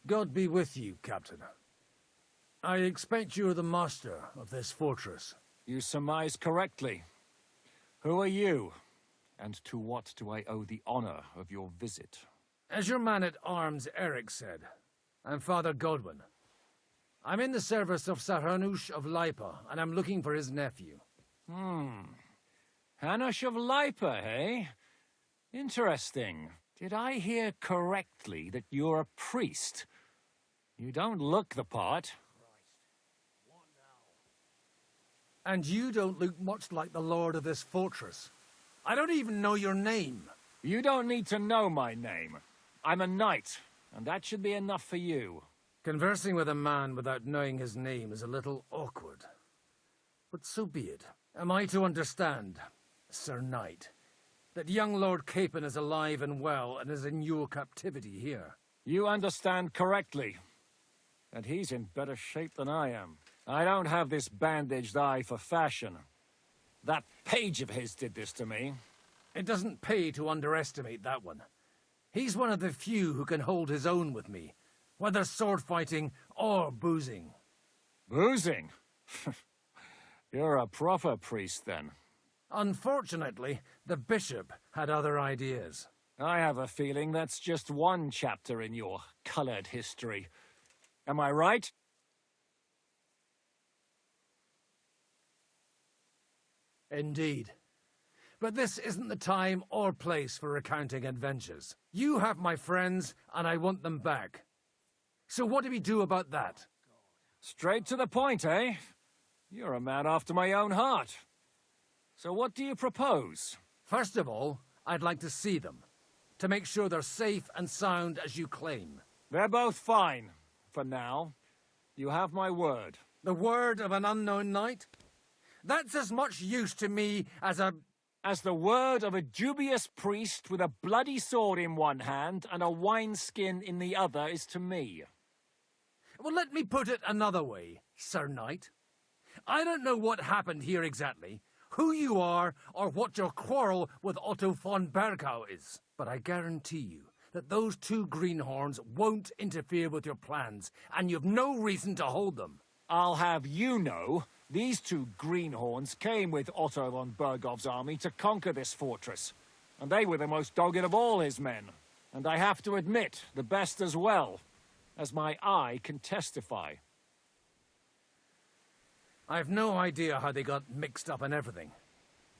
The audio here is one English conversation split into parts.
God be with you, Captain. I expect you are the master of this fortress. You surmise correctly. Who are you? And to what do I owe the honor of your visit? As your man-at-arms Eric said, I'm Father Godwin. I'm in the service of Hanush of Lipa, and I'm looking for his nephew. Hanush of Lipa, eh? Interesting. Did I hear correctly that you're a priest? You don't look the part. And you don't look much like the lord of this fortress. I don't even know your name. You don't need to know my name. I'm a knight, and that should be enough for you. Conversing with a man without knowing his name is a little awkward. But so be it. Am I to understand, Sir Knight, that young Lord Capon is alive and well and is in your captivity here? You understand correctly. And he's in better shape than I am. I don't have this bandaged eye for fashion. That page of his did this to me. It doesn't pay to underestimate that one. He's one of the few who can hold his own with me, whether sword fighting or boozing. Boozing? You're a proper priest, then. Unfortunately, the bishop had other ideas. I have a feeling that's just one chapter in your colored history. Am I right? Indeed. But this isn't the time or place for recounting adventures. You have my friends, and I want them back. So what do we do about that? Straight to the point, eh? You're a man after my own heart. So what do you propose? First of all, I'd like to see them, to make sure they're safe and sound as you claim. They're both fine, for now. You have my word. The word of an unknown knight? That's as much use to me as the word of a dubious priest with a bloody sword in one hand and a wineskin in the other is to me. Well, let me put it another way, Sir Knight. I don't know what happened here exactly, who you are, or what your quarrel with Otto von Bergau is. But I guarantee you that those two greenhorns won't interfere with your plans, and you've no reason to hold them. I'll have you know, these two greenhorns came with Otto von Bergov's army to conquer this fortress, and they were the most dogged of all his men. And I have to admit, the best as well, as my eye can testify. I've no idea how they got mixed up in everything,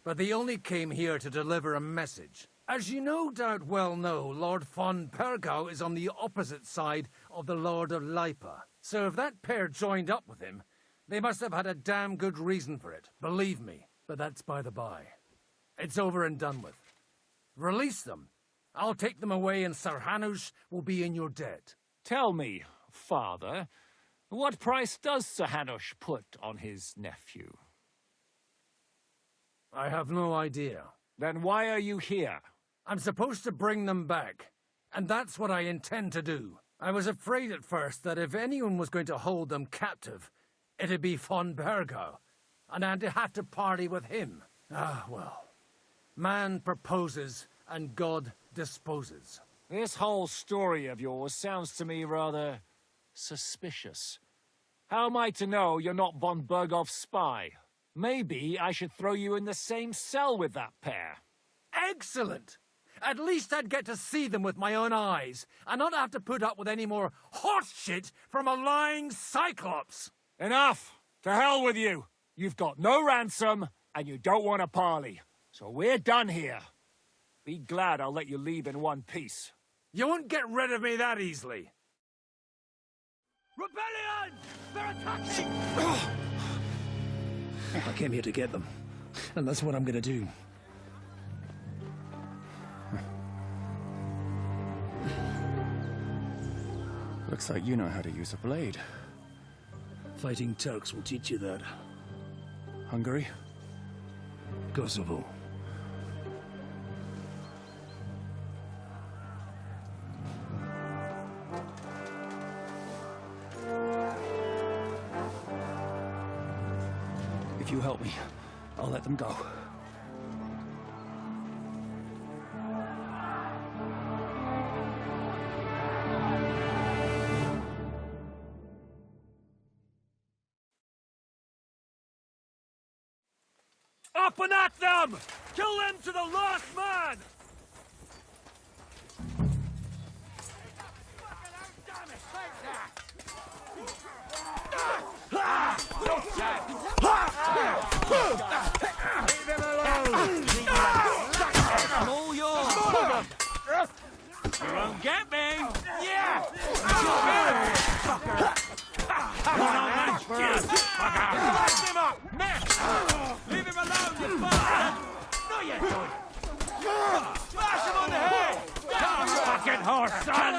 but they only came here to deliver a message. As you no doubt well know, Lord von Bergau is on the opposite side of the Lord of Lipa. So if that pair joined up with him, they must have had a damn good reason for it, believe me. But that's by the by. It's over and done with. Release them. I'll take them away and Sir Hanush will be in your debt. Tell me, Father, what price does Sir Hanush put on his nephew? I have no idea. Then why are you here? I'm supposed to bring them back, and that's what I intend to do. I was afraid at first that if anyone was going to hold them captive, it'd be von Bergau, and I'd have to party with him. Ah, well. Man proposes, and God disposes. This whole story of yours sounds to me rather suspicious. How am I to know you're not von Bergov's spy? Maybe I should throw you in the same cell with that pair. Excellent! At least I'd get to see them with my own eyes, and not have to put up with any more horse shit from a lying cyclops! Enough! To hell with you! You've got no ransom, and you don't want a parley. So we're done here. Be glad I'll let you leave in one piece. You won't get rid of me that easily. Rebellion! They're attacking! I came here to get them, and that's what I'm gonna do. Looks like you know how to use a blade. Fighting Turks will teach you that. Hungary? Kosovo. If you help me, I'll let them go. Up and at them! Kill them to the last man! Leave him alone! I'm all yours! You won't get me! Yeah! Light him up! Miss! Leave him alone, you bastard! No, you don't! Smash him on the head! Fucking horse, son!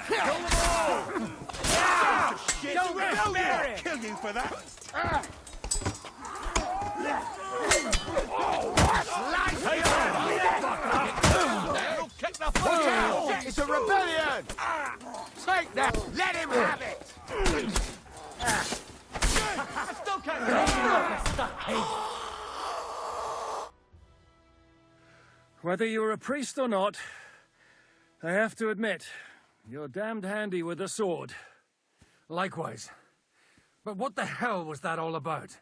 Kill them all! Shit, don't kill you for that! Kick the fuck out! It's a rebellion! Take that! Let him have it! I still can't Whether you're a priest or not, I have to admit, you're damned handy with a sword. Likewise. But what the hell was that all about?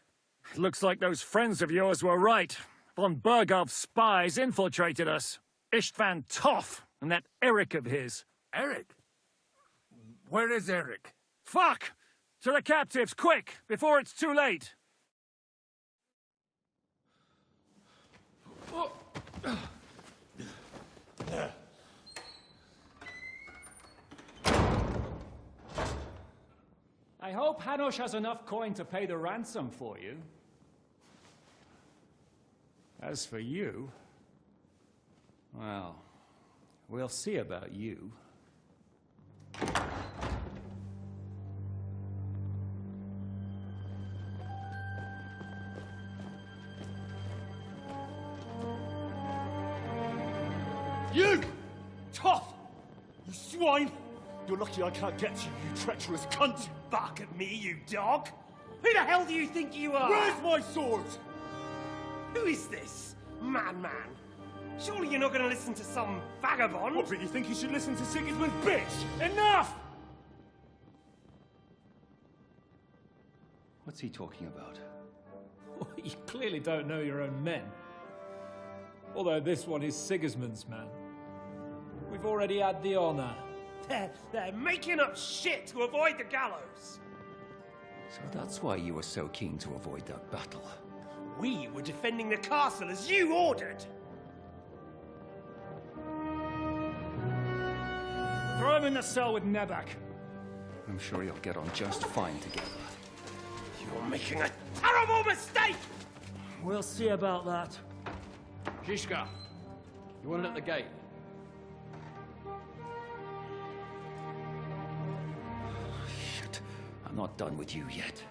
It looks like those friends of yours were right. Von Bergov's spies infiltrated us. Istvan Toth and that Eric of his. Eric? Where is Eric? Fuck! To the captives, quick, before it's too late! I hope Hanush has enough coin to pay the ransom for you. As for you, well, we'll see about you. You! Tough! You swine! You're lucky I can't get to you, you treacherous cunt! Bark at me, you dog! Who the hell do you think you are? Where's my sword? Who is this? Man. Surely you're not gonna listen to some vagabond? What, but you think you should listen to Sigismund's bitch? Enough! What's he talking about? You clearly don't know your own men. Although this one is Sigismund's man. We've already had the honor. They're making up shit to avoid the gallows! So that's why you were so keen to avoid that battle. We were defending the castle as you ordered! Throw him in the cell with Nebak. I'm sure you'll get on just fine together. You're making a terrible mistake! We'll see about that. Zhishka, you want it at the gate? Shit, I'm not done with you yet.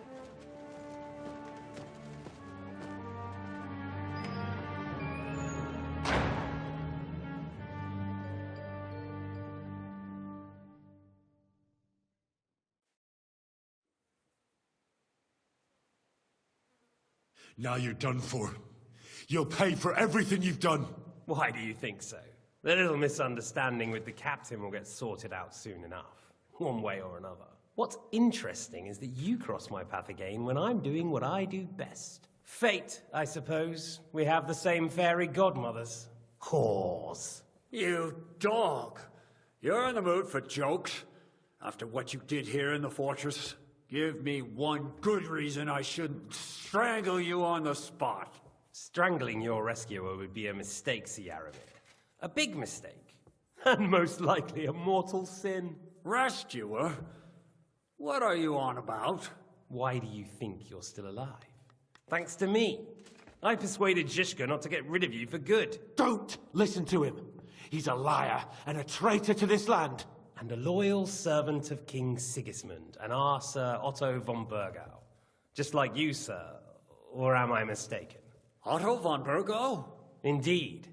Now you're done for. You'll pay for everything you've done. Why do you think so? The little misunderstanding with the captain will get sorted out soon enough, one way or another. What's interesting is that you cross my path again when I'm doing what I do best. Fate, I suppose. We have the same fairy godmothers. Whores. You dog! You're in the mood for jokes? After what you did here in the fortress? Give me one good reason I shouldn't strangle you on the spot. Strangling your rescuer would be a mistake, Yaramir. A big mistake. And most likely a mortal sin. Rescuer? What are you on about? Why do you think you're still alive? Thanks to me. I persuaded Zhishka not to get rid of you for good. Don't listen to him. He's a liar and a traitor to this land. And a loyal servant of King Sigismund and our Sir Otto von Bergau. Just like you, sir. Or am I mistaken? Otto von Bergau? Indeed.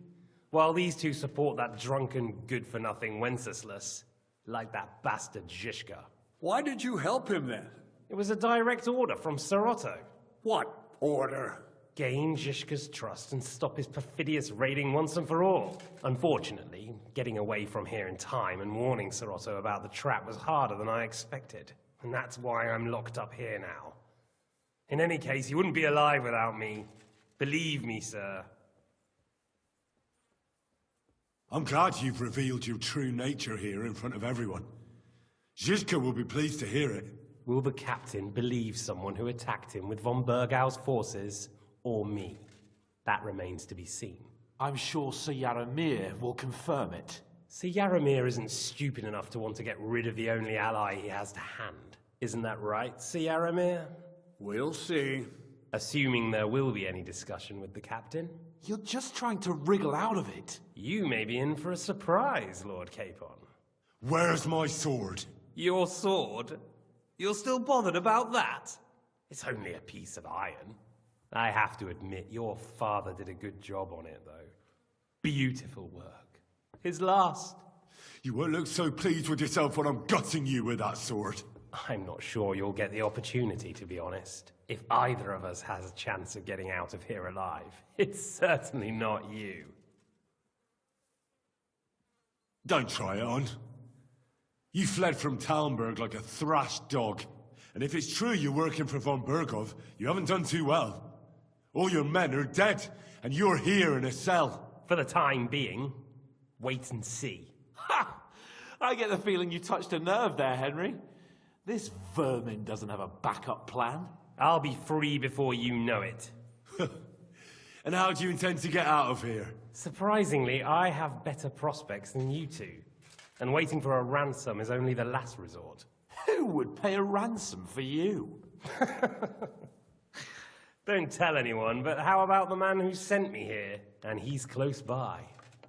While these two support that drunken, good-for-nothing Wenceslas, like that bastard Zhishka. Why did you help him then? It was a direct order from Sir Otto. What order? Gain Zhishka's trust and stop his perfidious raiding once and for all. Unfortunately, getting away from here in time and warning Sir Otto about the trap was harder than I expected. And that's why I'm locked up here now. In any case, he wouldn't be alive without me. Believe me, sir. I'm glad you've revealed your true nature here in front of everyone. Zizka will be pleased to hear it. Will the captain believe someone who attacked him with von Bergau's forces, or me? That remains to be seen. I'm sure Sir Yaramir will confirm it. Sir Yaramir isn't stupid enough to want to get rid of the only ally he has to hand. Isn't that right, Sir Yaramir? We'll see. Assuming there will be any discussion with the captain. You're just trying to wriggle out of it. You may be in for a surprise, Lord Capon. Where's my sword? Your sword? You're still bothered about that? It's only a piece of iron. I have to admit, your father did a good job on it, though. Beautiful work. His last. You won't look so pleased with yourself when I'm gutting you with that sword. I'm not sure you'll get the opportunity, to be honest. If either of us has a chance of getting out of here alive, it's certainly not you. Don't try it on. You fled from Talmberg like a thrashed dog. And if it's true you're working for von Bergov, you haven't done too well. All your men are dead, and you're here in a cell. For the time being, wait and see. Ha! I get the feeling you touched a nerve there, Henry. This vermin doesn't have a backup plan. I'll be free before you know it. And how do you intend to get out of here? Surprisingly, I have better prospects than you two. And waiting for a ransom is only the last resort. Who would pay a ransom for you? Don't tell anyone, but how about the man who sent me here? And he's close by.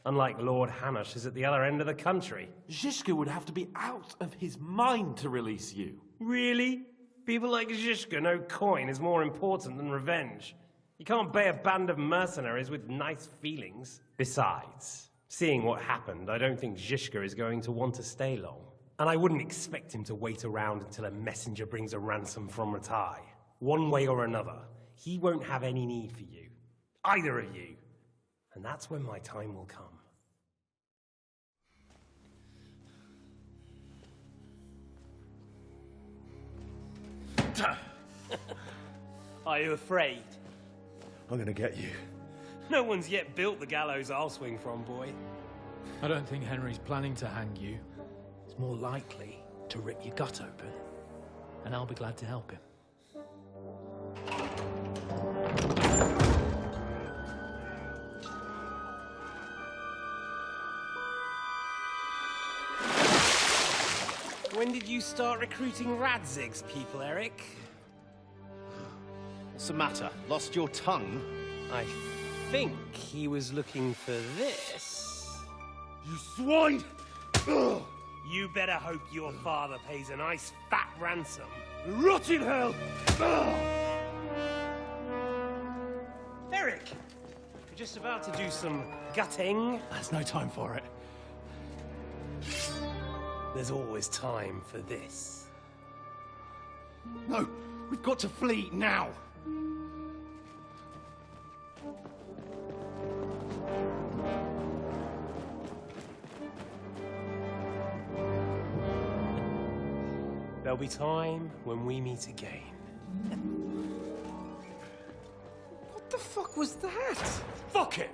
Unlike Lord Hanush is at the other end of the country. Zizka would have to be out of his mind to release you. Really? People like Zizka know coin is more important than revenge. You can't pay a band of mercenaries with nice feelings. Besides, seeing what happened, I don't think Zizka is going to want to stay long. And I wouldn't expect him to wait around until a messenger brings a ransom from Ratai. One way or another, he won't have any need for you. Either of you. And that's when my time will come. Are you afraid? I'm gonna get you. No one's yet built the gallows I'll swing from, boy. I don't think Henry's planning to hang you. It's more likely to rip your gut open. And I'll be glad to help him. When did you start recruiting Radzig's people, Eric? What's the matter? Lost your tongue? I think he was looking for this. You swine! Ugh. You better hope your father pays a nice fat ransom. Rot in hell! Ugh. Eric! We're just about to do some gutting. There's no time for it. There's always time for this. No, we've got to flee now! There'll be time when we meet again. What the fuck was that? Fuck it!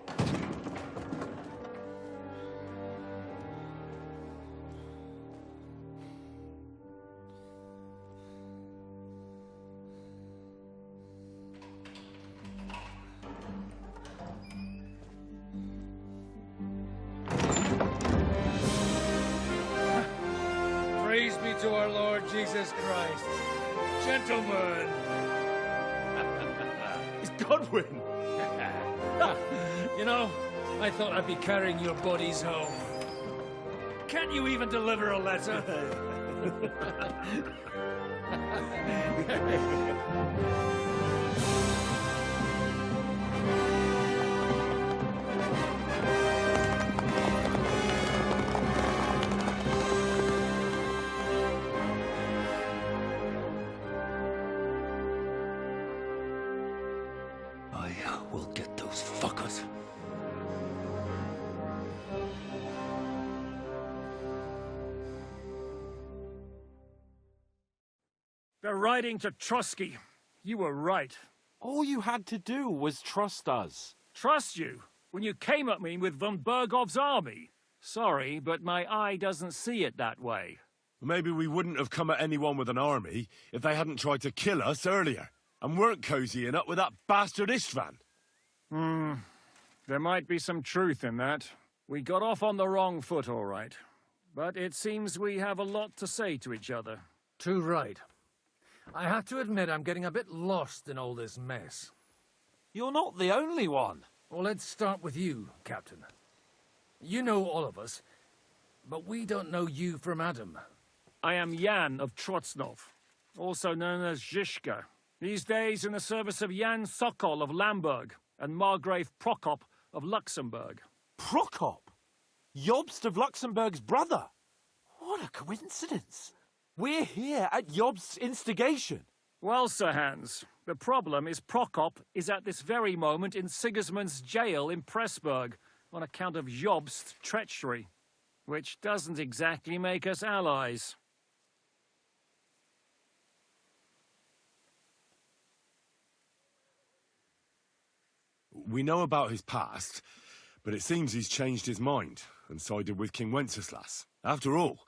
Praise be to our Lord Jesus Christ. Gentlemen! It's Godwin! You know, I thought I'd be carrying your bodies home. Can't you even deliver a letter? I will get those fuckers. They're riding to Trotsky. You were right. All you had to do was trust us. Trust you? When you came at me with von Bergov's army? Sorry, but my eye doesn't see it that way. Maybe we wouldn't have come at anyone with an army if they hadn't tried to kill us earlier, and weren't cozying up with that bastard Istvan. There might be some truth in that. We got off on the wrong foot, all right. But it seems we have a lot to say to each other. Too right. I have to admit I'm getting a bit lost in all this mess. You're not the only one. Well, let's start with you, Captain. You know all of us, but we don't know you from Adam. I am Jan of Trotsnov, also known as Zizka. These days in the service of Jan Sokol of Lamberg and Margrave Prokop of Luxembourg. Prokop? Jobst of Luxembourg's brother? What a coincidence. We're here at Jobst's instigation. Well, Sir Hans, the problem is Prokop is at this very moment in Sigismund's jail in Pressburg on account of Jobst's treachery, which doesn't exactly make us allies. We know about his past, but it seems he's changed his mind and sided with King Wenceslas. After all,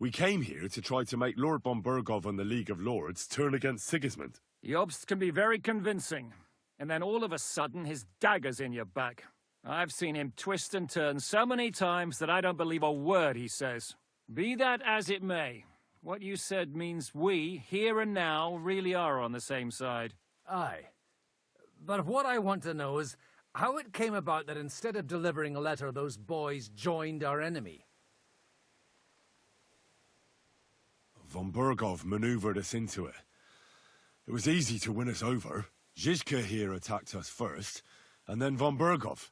we came here to try to make Lord von Bergov and the League of Lords turn against Sigismund. Jobst can be very convincing, and then all of a sudden his dagger's in your back. I've seen him twist and turn so many times that I don't believe a word he says. Be that as it may, what you said means we, here and now, really are on the same side. Aye. But what I want to know is how it came about that instead of delivering a letter, those boys joined our enemy. Von Bergov maneuvered us into it. It was easy to win us over. Zizka here attacked us first, and then von Bergov.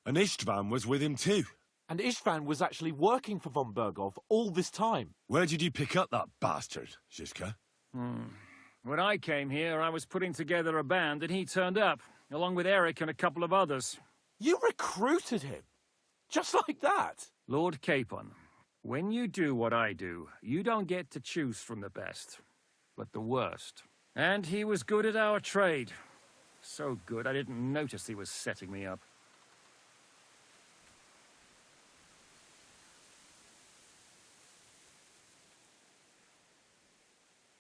And Istvan was with him too. And Istvan was actually working for von Bergov all this time. Where did you pick up that bastard, Zizka? When I came here, I was putting together a band, and he turned up, along with Eric and a couple of others. You recruited him? Just like that? Lord Capon, when you do what I do, you don't get to choose from the best, but the worst. And he was good at our trade. So good, I didn't notice he was setting me up.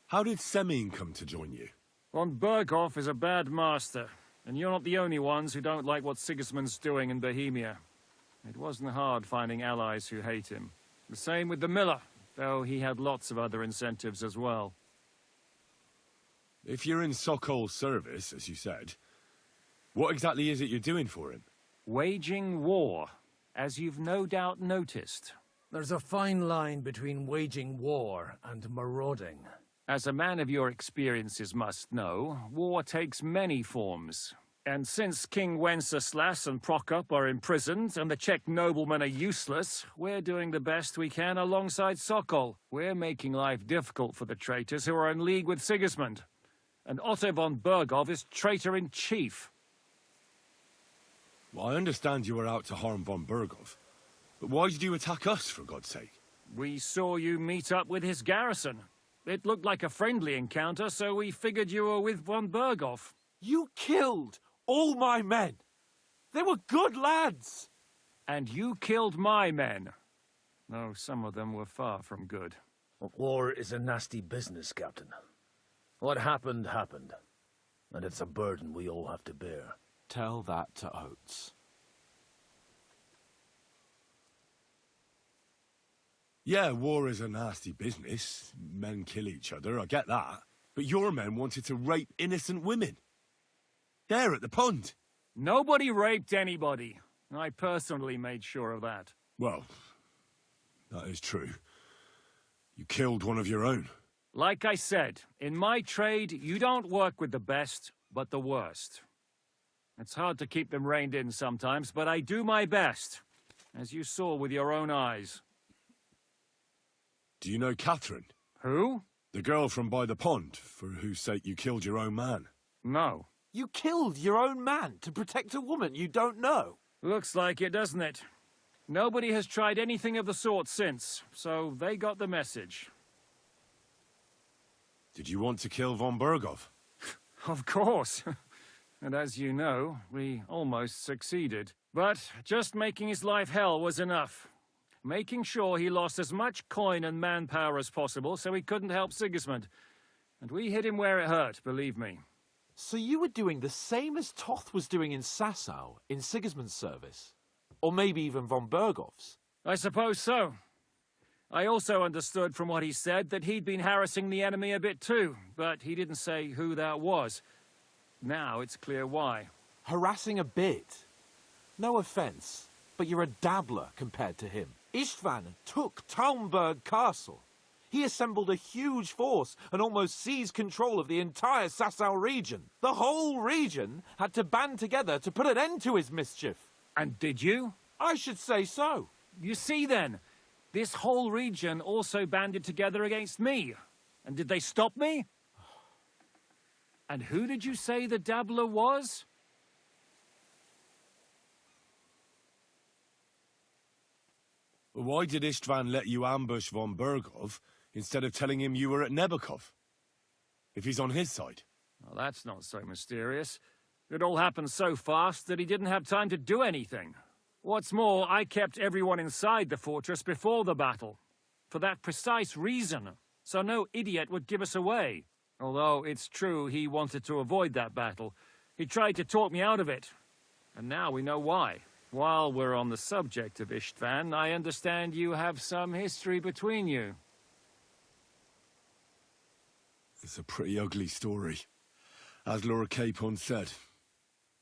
How did Semyon come to join you? Von Bergov is a bad master, and you're not the only ones who don't like what Sigismund's doing in Bohemia. It wasn't hard finding allies who hate him. The same with the miller, though he had lots of other incentives as well. If you're in Sokol's service, as you said, what exactly is it you're doing for him? Waging war, as you've no doubt noticed. There's a fine line between waging war and marauding. As a man of your experiences must know, war takes many forms. And since King Wenceslas and Prokop are imprisoned and the Czech noblemen are useless, we're doing the best we can alongside Sokol. We're making life difficult for the traitors who are in league with Sigismund. And Otto von Bergov is traitor-in-chief. Well, I understand you were out to harm von Bergov, but why did you attack us, for God's sake? We saw you meet up with his garrison. It looked like a friendly encounter, so we figured you were with von Bergov. You killed all my men. They were good lads. And you killed my men. Though some of them were far from good. War is a nasty business, Captain. What happened, happened. And it's a burden we all have to bear. Tell that to Oates. Yeah, war is a nasty business. Men kill each other, I get that. But your men wanted to rape innocent women. There at the pond. Nobody raped anybody. I personally made sure of that. Well, that is true. You killed one of your own. Like I said, in my trade, you don't work with the best, but the worst. It's hard to keep them reined in sometimes, but I do my best, as you saw with your own eyes. Do you know Catherine? Who? The girl from by the pond, for whose sake you killed your own man. No. You killed your own man to protect a woman you don't know. Looks like it, doesn't it? Nobody has tried anything of the sort since, so they got the message. Did you want to kill von Bergov? Of course. And as you know, we almost succeeded. But just making his life hell was enough. Making sure he lost as much coin and manpower as possible so he couldn't help Sigismund. And we hit him where it hurt, believe me. So you were doing the same as Toth was doing in Sasau, in Sigismund's service? Or maybe even von Bergov's? I suppose so. I also understood from what he said that he'd been harassing the enemy a bit too, but he didn't say who that was. Now it's clear why. Harassing a bit? No offence, but you're a dabbler compared to him. Istvan took Talmberg Castle. He assembled a huge force and almost seized control of the entire Sasau region. The whole region had to band together to put an end to his mischief. And did you? I should say so. You see then, this whole region also banded together against me. And did they stop me? And who did you say the dabbler was? Why did Istvan let you ambush von Bergov instead of telling him you were at Nebukov? If he's on his side. Well, that's not so mysterious. It all happened so fast that he didn't have time to do anything. What's more, I kept everyone inside the fortress before the battle. For that precise reason, so no idiot would give us away. Although it's true he wanted to avoid that battle. He tried to talk me out of it. And now we know why. While we're on the subject of Istvan, I understand you have some history between you. It's a pretty ugly story. As Lord Capon said,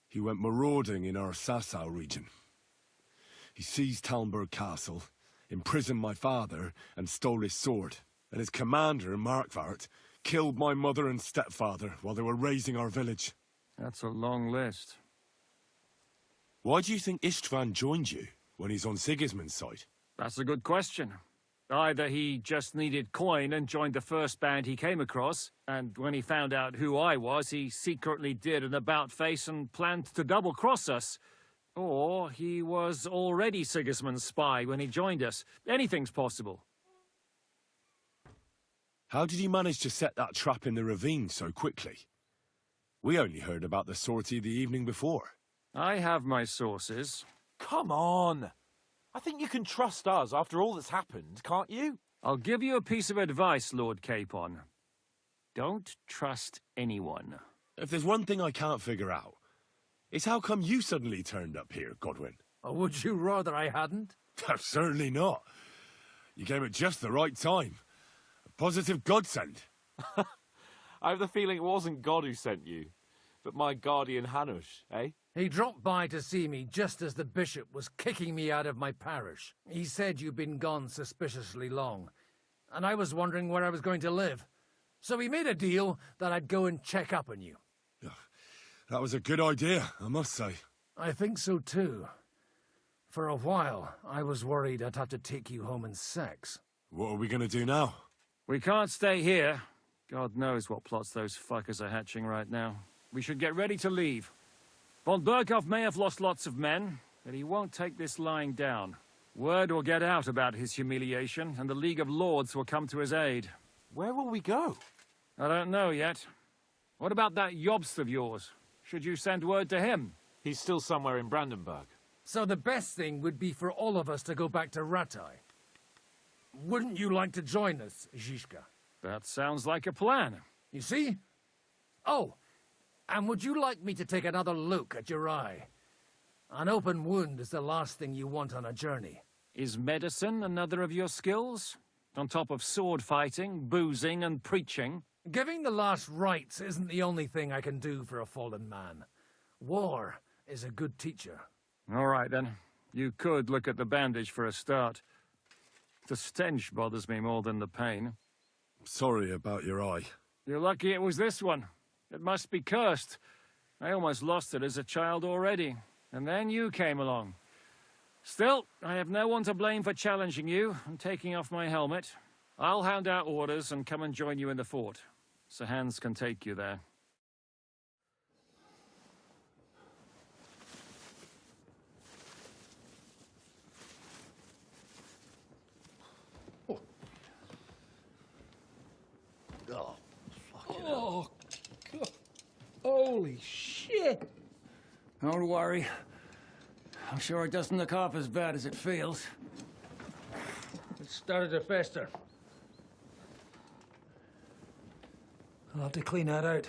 he went marauding in our Sasau region. He seized Talmberg Castle, imprisoned my father, and stole his sword. And his commander, Markvart, killed my mother and stepfather while they were raising our village. That's a long list. Why do you think Istvan joined you when he's on Sigismund's side? That's a good question. Either he just needed coin and joined the first band he came across, and when he found out who I was, he secretly did an about-face and planned to double-cross us. Or he was already Sigismund's spy when he joined us. Anything's possible. How did you manage to set that trap in the ravine so quickly? We only heard about the sortie the evening before. I have my sources. Come on. I think you can trust us after all that's happened, can't you? I'll give you a piece of advice, Lord Capon. Don't trust anyone. If there's one thing I can't figure out, it's how come you suddenly turned up here, Godwin? Or would you rather I hadn't? Certainly not. You came at just the right time. A positive godsend. I have the feeling it wasn't God who sent you, but my guardian Hanush, eh? He dropped by to see me just as the bishop was kicking me out of my parish. He said you'd been gone suspiciously long, and I was wondering where I was going to live. So we made a deal that I'd go and check up on you. That was a good idea, I must say. I think so too. For a while, I was worried I'd have to take you home in sex. What are we going to do now? We can't stay here. God knows what plots those fuckers are hatching right now. We should get ready to leave. Von Berghoff may have lost lots of men, but he won't take this lying down. Word will get out about his humiliation, and the League of Lords will come to his aid. Where will we go? I don't know yet. What about that Jobst of yours? Should you send word to him? He's still somewhere in Brandenburg. So the best thing would be for all of us to go back to Ratai. Wouldn't you like to join us, Zizka? That sounds like a plan. You see? Oh, and would you like me to take another look at your eye? An open wound is the last thing you want on a journey. Is medicine another of your skills? On top of sword fighting, boozing, and preaching? Giving the last rites isn't the only thing I can do for a fallen man. War is a good teacher. All right, then. You could look at the bandage for a start. The stench bothers me more than the pain. Sorry about your eye. You're lucky it was this one. It must be cursed. I almost lost it as a child already. And then you came along. Still, I have no one to blame for challenging you and taking off my helmet. I'll hand out orders and come and join you in the fort. Sir Hans can take you there. Oh, fucking Oh, God. Don't worry. I'm sure it doesn't look half as bad as it feels. It started to fester. I'll have to clean that out.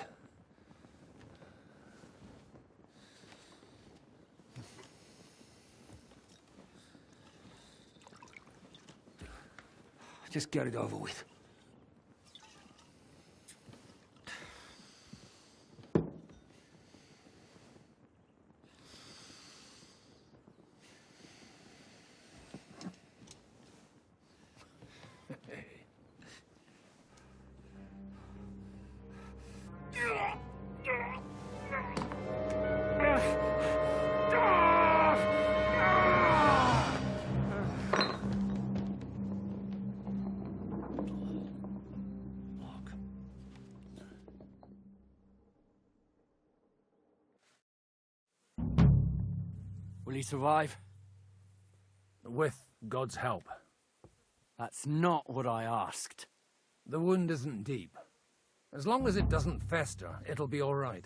Just get it over with. Will he survive? With God's help. That's not what I asked. The wound isn't deep. As long as it doesn't fester, it'll be all right.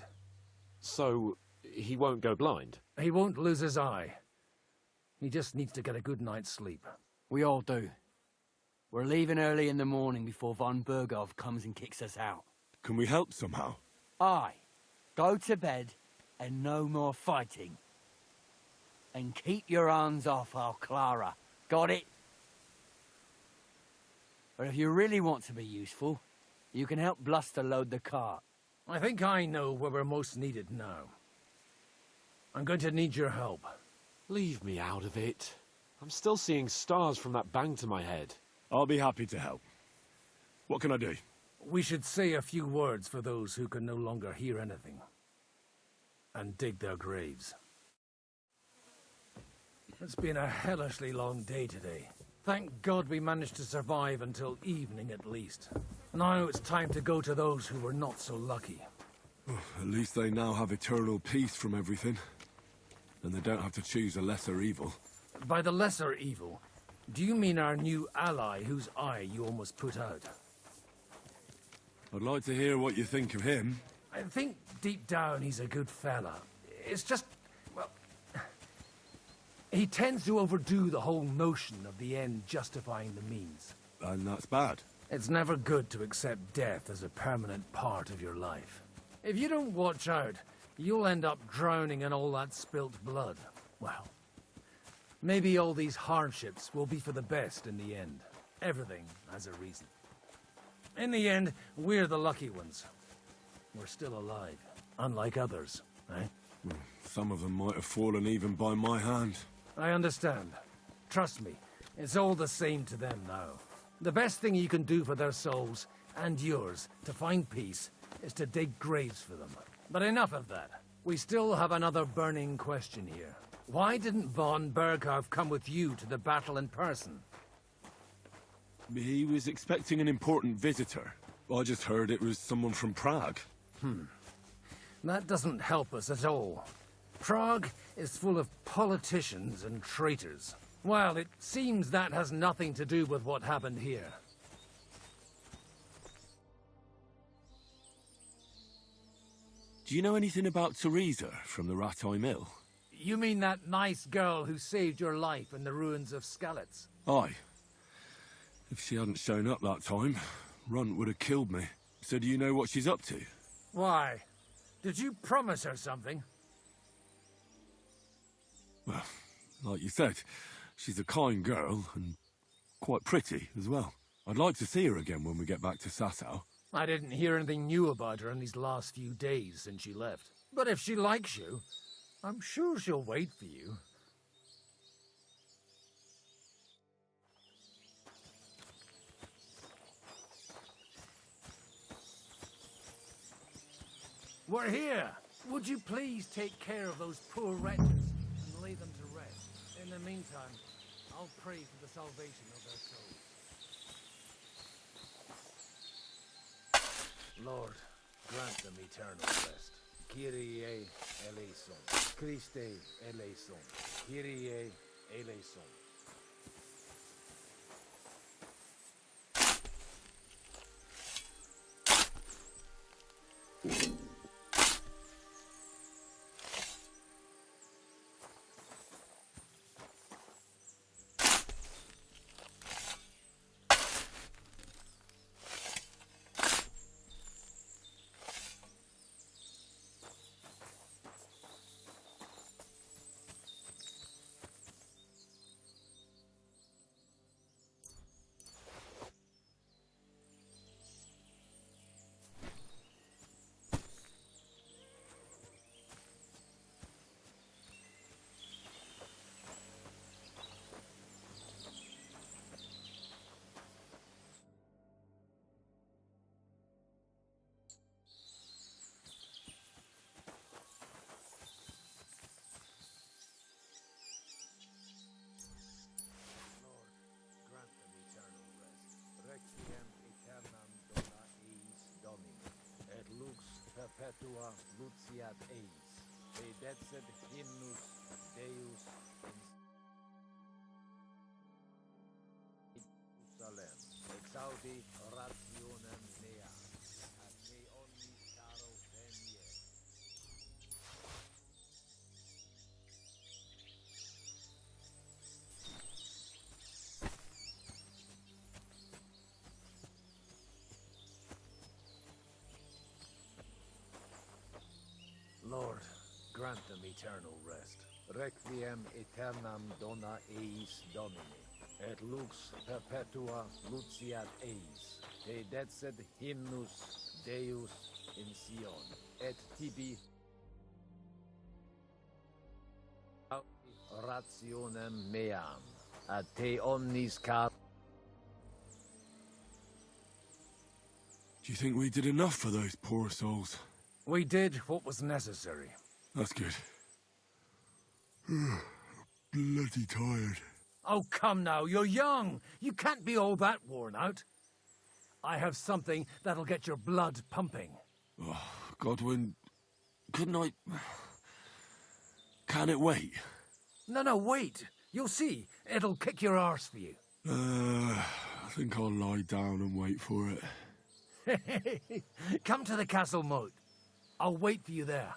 So, he won't go blind? He won't lose his eye. He just needs to get a good night's sleep. We all do. We're leaving early in the morning before von Bergov comes and kicks us out. Can we help somehow? Aye. Go to bed and no more fighting. And keep your hands off our Clara. Got it? But if you really want to be useful, you can help Bluster load the cart. I think I know where we're most needed now. I'm going to need your help. Leave me out of it. I'm still seeing stars from that bang to my head. I'll be happy to help. What can I do? We should say a few words for those who can no longer hear anything. And dig their graves. It's been a hellishly long day today. Thank God we managed to survive until evening at least. Now it's time to go to those who were not so lucky. At least they now have eternal peace from everything. And they don't have to choose a lesser evil. By the lesser evil, do you mean our new ally whose eye you almost put out? I'd like to hear what you think of him. I think deep down he's a good fella. It's just, well, he tends to overdo the whole notion of the end justifying the means. And that's bad. It's never good to accept death as a permanent part of your life. If you don't watch out, you'll end up drowning in all that spilt blood. Well, maybe all these hardships will be for the best in the end. Everything has a reason. In the end, we're the lucky ones. We're still alive, unlike others, eh? Some of them might have fallen even by my hand. I understand. Trust me, it's all the same to them now. The best thing you can do for their souls, and yours, to find peace, is to dig graves for them. But enough of that. We still have another burning question here. Why didn't von Berghoff come with you to the battle in person? He was expecting an important visitor. I just heard it was someone from Prague. That doesn't help us at all. Prague is full of politicians and traitors. Well, it seems that has nothing to do with what happened here. Do you know anything about Teresa from the Ratay Mill? You mean that nice girl who saved your life in the ruins of Skalitz? Aye. If she hadn't shown up that time, Runt would have killed me. So do you know what she's up to? Why? Did you promise her something? Well, like you said, she's a kind girl and quite pretty as well. I'd like to see her again when we get back to Sasau. I didn't hear anything new about her in these last few days since she left. But if she likes you, I'm sure she'll wait for you. We're here. Would you please take care of those poor wretches and lay them to rest? In the meantime, I'll pray for the salvation of their souls. Lord, grant them eternal rest. Kyrie eleison. Christe eleison. Kyrie eleison. perpetua luciat eis, te decet hymnus Deus in Jerusalem, exaudi rationem mea, a te omnis caro venie. Lord, grant them eternal rest. Requiem aeternam dona eis Domine, et lux perpetua luciat eis, te decet hymnus Deus in Sion, et tibi rationem meam, a te omnis car. Do you think we did enough for those poor souls? We did what was necessary. That's good. Bloody tired. Oh, come now, you're young. You can't be all that worn out. I have something that'll get your blood pumping. Oh, Godwin, couldn't I... Can it wait? No, wait. You'll see. It'll kick your arse for you. I think I'll lie down and wait for it. Come to the castle moat. I'll wait for you there.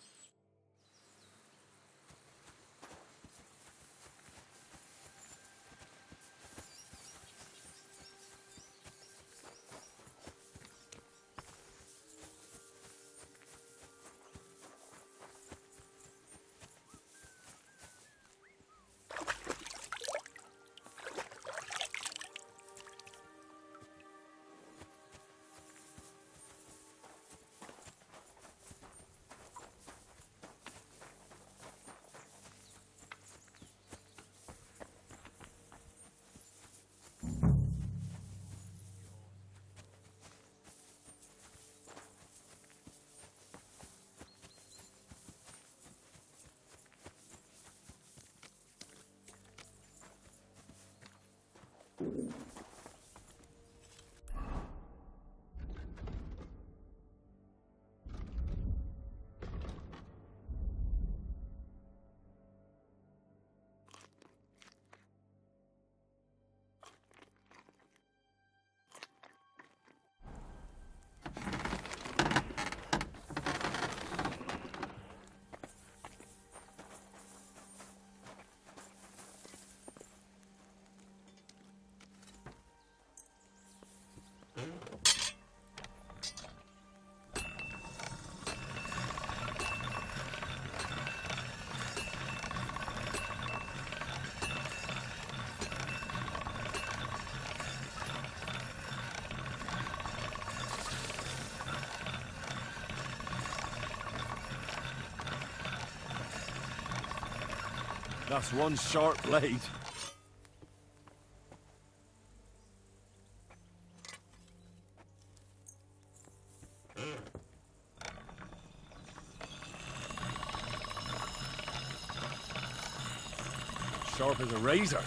That's one sharp blade. Sharp as a razor.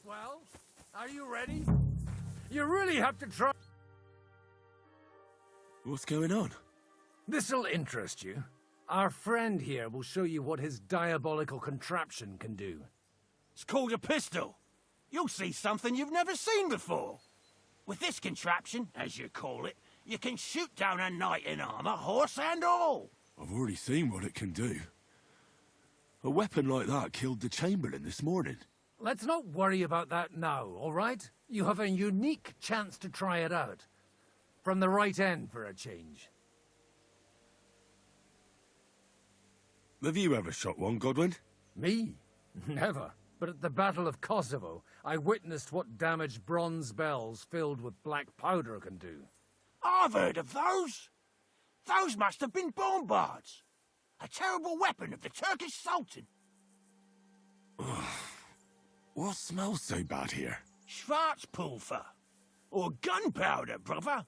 Well, are you ready? You really have to try. What's going on? This'll interest you. Our friend here will show you what his diabolical contraption can do. It's called a pistol. You'll see something you've never seen before. With this contraption, as you call it, you can shoot down a knight in armor, horse and all. I've already seen what it can do. A weapon like that killed the Chamberlain this morning. Let's not worry about that now, all right? You have a unique chance to try it out. From the right end for a change. Have you ever shot one, Godwin? Me? Never. But at the Battle of Kosovo, I witnessed what damage bronze bells filled with black powder can do. I've heard of those. Those must have been bombards. A terrible weapon of the Turkish Sultan. What smells so bad here? Schwarzpulver. Or gunpowder, brother.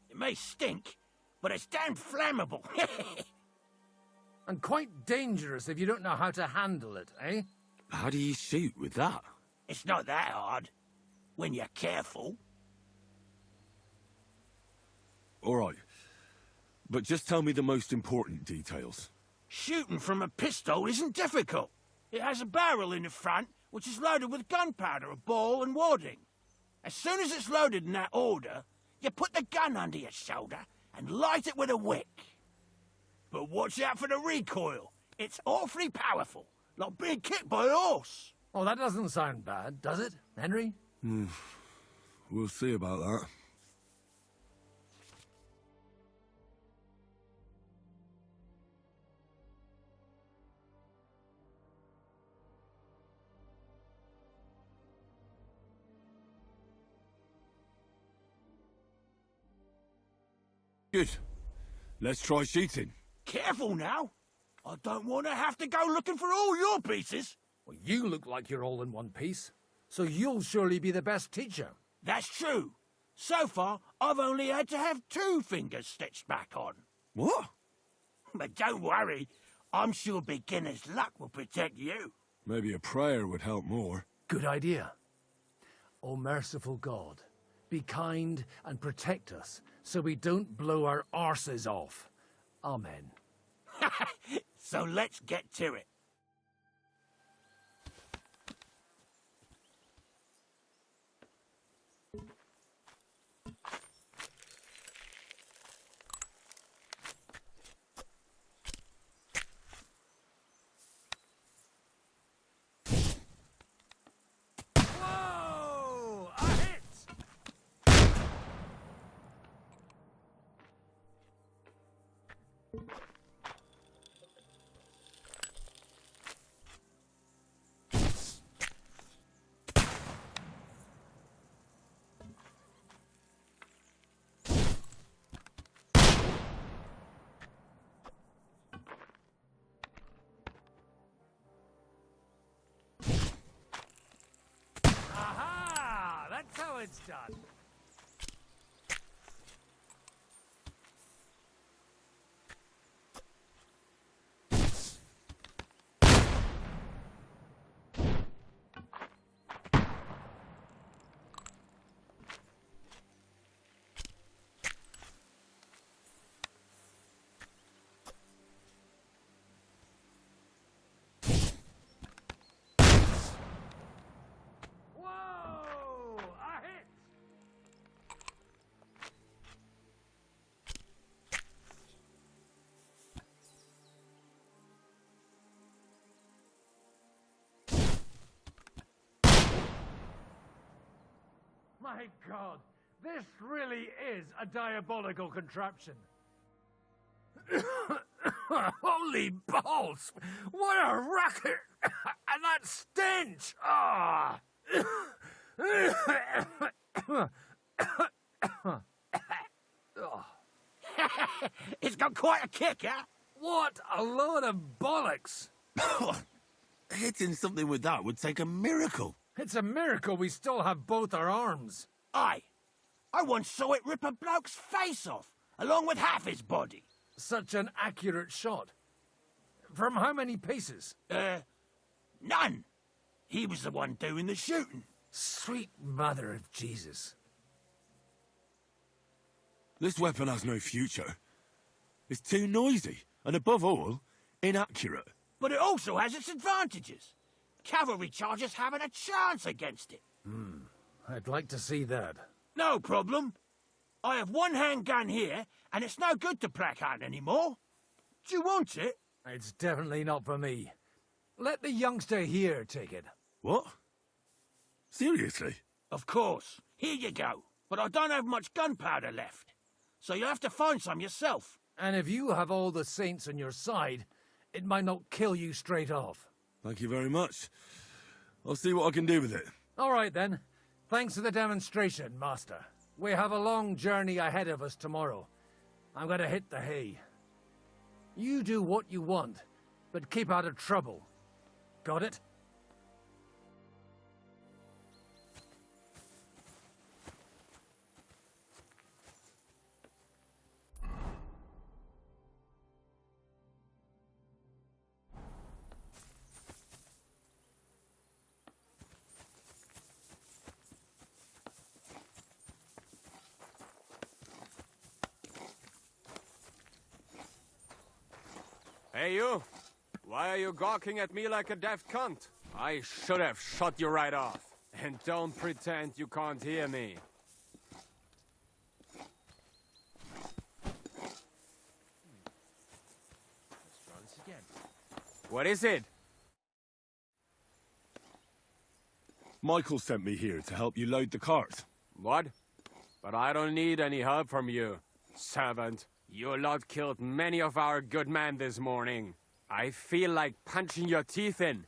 It may stink, but it's damn flammable. And quite dangerous if you don't know how to handle it, eh? How do you shoot with that? It's not that hard, when you're careful. All right. But just tell me the most important details. Shooting from a pistol isn't difficult. It has a barrel in the front, which is loaded with gunpowder, a ball and wadding. As soon as it's loaded in that order, you put the gun under your shoulder and light it with a wick. But watch out for the recoil. It's awfully powerful, like being kicked by a horse. Oh, that doesn't sound bad, does it, Henry? We'll see about that. Good. Let's try shooting. Careful now. I don't want to have to go looking for all your pieces. Well, you look like you're all in one piece, so you'll surely be the best teacher. That's true. So far, I've only had to have 2 fingers stitched back on. What? But don't worry. I'm sure beginner's luck will protect you. Maybe a prayer would help more. Good idea. O merciful God, be kind and protect us so we don't blow our arses off. Amen. So let's get to it. Whoa! A hit! Aha! That's how it's done. Whoa! A hit! My God, this really is a diabolical contraption. Holy balls! What a racket! And that stench! Ah! It's got quite a kick, huh? What a load of bollocks! Hitting something with that would take a miracle. It's a miracle we still have both our arms. Aye. I once saw it rip a bloke's face off, along with half his body. Such an accurate shot. From how many paces? None. He was the one doing the shooting. Sweet mother of Jesus. This weapon has no future. It's too noisy, and above all, inaccurate. But it also has its advantages. Cavalry chargers haven't a chance against it. I'd like to see that. No problem. I have one handgun here, and it's no good to placard anymore. Do you want it? It's definitely not for me. Let the youngster here take it. What? Seriously? Of course. Here you go. But I don't have much gunpowder left. So you have to find some yourself. And if you have all the saints on your side, it might not kill you straight off. Thank you very much. I'll see what I can do with it. All right, then. Thanks for the demonstration, Master. We have a long journey ahead of us tomorrow. I'm going to hit the hay. You do what you want, but keep out of trouble. Got it? Hey, you! Why are you gawking at me like a daft cunt? I should have shot you right off. And don't pretend you can't hear me. Let's try this again. What is it? Michael sent me here to help you load the cart. What? But I don't need any help from you, servant. You lot killed many of our good men this morning. I feel like punching your teeth in.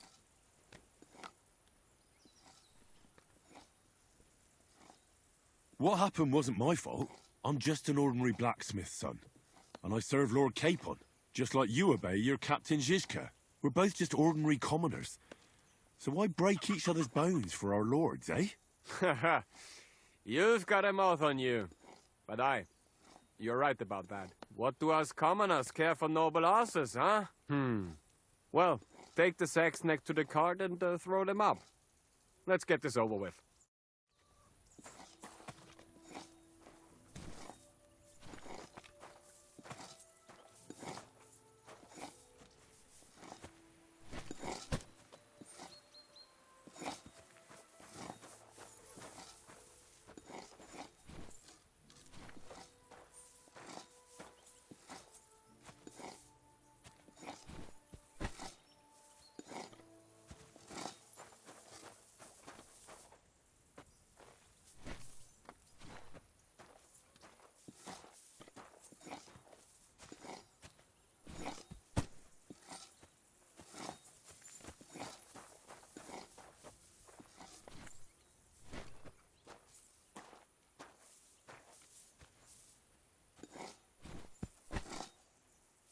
What happened wasn't my fault. I'm just an ordinary blacksmith's son. And I serve Lord Capon, just like you obey your Captain Zizka. We're both just ordinary commoners. So why break each other's bones for our lords, eh? Haha. You've got a mouth on you. But you're right about that. What do us commoners care for noble asses, huh? Well, take the sacks next to the cart and throw them up. Let's get this over with.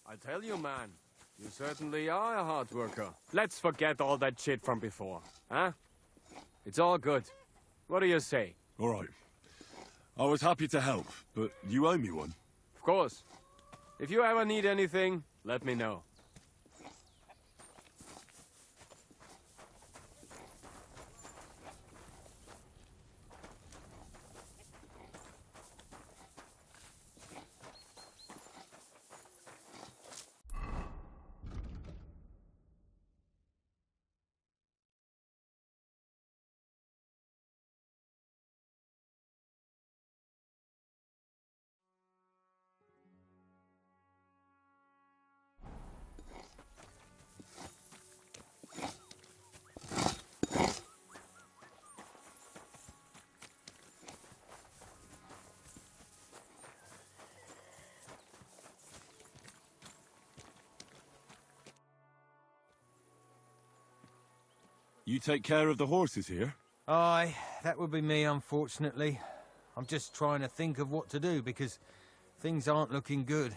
I tell you, man, you certainly are a hard worker. Let's forget all that shit from before, huh? It's all good. What do you say? All right. I was happy to help, but you owe me one. Of course. If you ever need anything, let me know. You take care of the horses here? Aye, that would be me, unfortunately. I'm just trying to think of what to do, because things aren't looking good.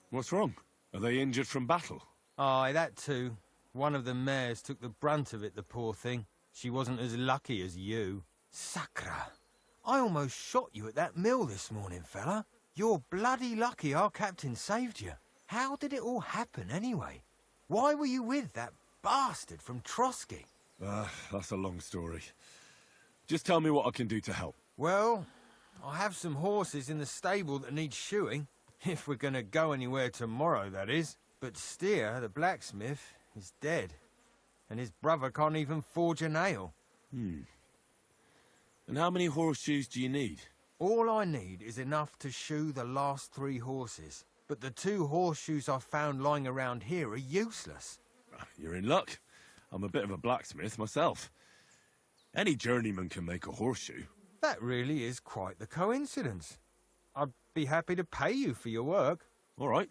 What's wrong? Are they injured from battle? Aye, that too. One of the mares took the brunt of it, the poor thing. She wasn't as lucky as you. Sacra! I almost shot you at that mill this morning, fella. You're bloody lucky our captain saved you. How did it all happen, anyway? Why were you with that bastard from Trotsky? That's a long story. Just tell me what I can do to help. Well, I have some horses in the stable that need shoeing. If we're going to go anywhere tomorrow, that is. But Steer, the blacksmith, is dead. And his brother can't even forge a nail. And how many horseshoes do you need? All I need is enough to shoe the last 3 horses. But the 2 horseshoes I found lying around here are useless. You're in luck. I'm a bit of a blacksmith myself. Any journeyman can make a horseshoe. That really is quite the coincidence. I'd be happy to pay you for your work. All right.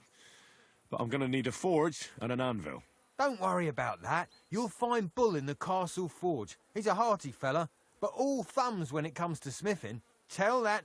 But I'm going to need a forge and an anvil. Don't worry about that. You'll find Bull in the castle forge. He's a hearty fella, but all thumbs when it comes to smithing. Tell that